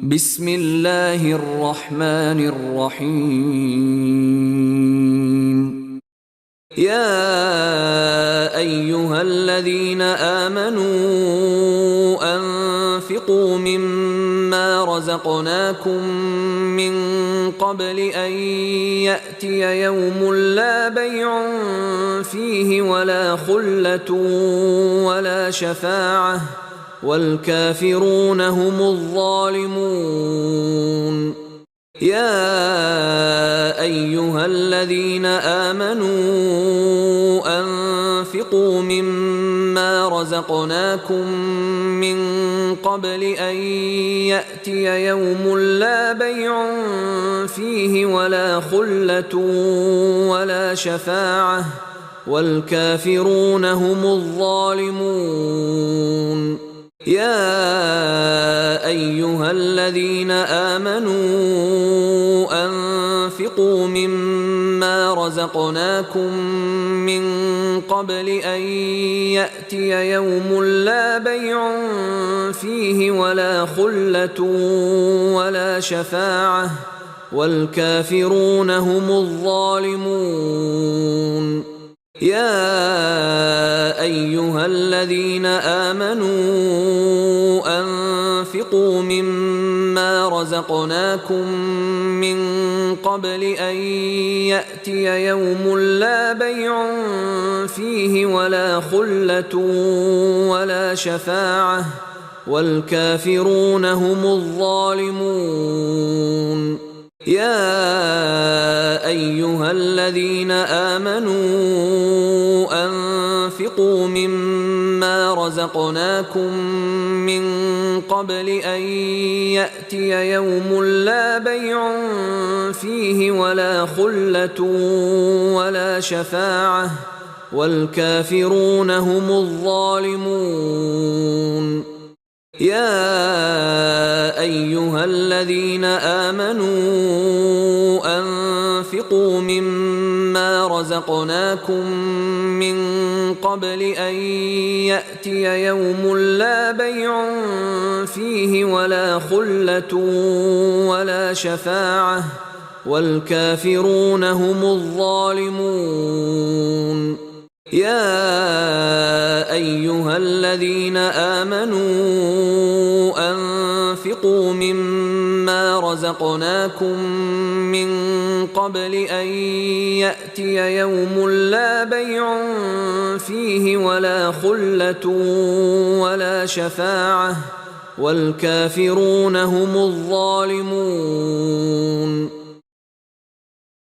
بسم الله الرحمن الرحيم. يا أيها الذين آمنوا أنفقوا مما رزقناكم من قبل أن يأتي يوم لا بيع فيه ولا خلة ولا شفاعة والكافرون هم الظالمون. يا أيها الذين آمنوا أنفقوا مما رزقناكم من قبل أن يأتي يوم لا بيع فيه ولا خلة ولا شفاعة والكافرون هم الظالمون. يا أيها الذين آمنوا أنفقوا مما رزقناكم من قبل أن يأتي يوم لا بيع فيه ولا خلة ولا شفاعة والكافرون هم الظالمون. يا أيها الذين آمنوا أنفقوا مما رزقناكم من قبل أن يأتي يوم لا بيع فيه ولا خلة ولا شفاعة والكافرون هم الظالمون. يا أيها الذين آمنوا أنفقوا مما رزقناكم من قبل أن يأتي يوم لا بيع فيه ولا خلة ولا شفاعة والكافرون هم الظالمون. يا أيها الذين آمنوا أنفقوا مما رزقناكم من قبل أن يأتي يوم لا بيع فيه ولا خلة ولا شفاعة والكافرون هم الظالمون. يا أيها الذين آمنوا أنفقوا مما رزقناكم من قبل أن يأتي يوم لا بيع فيه ولا خلة ولا شفاعة والكافرون هم الظالمون.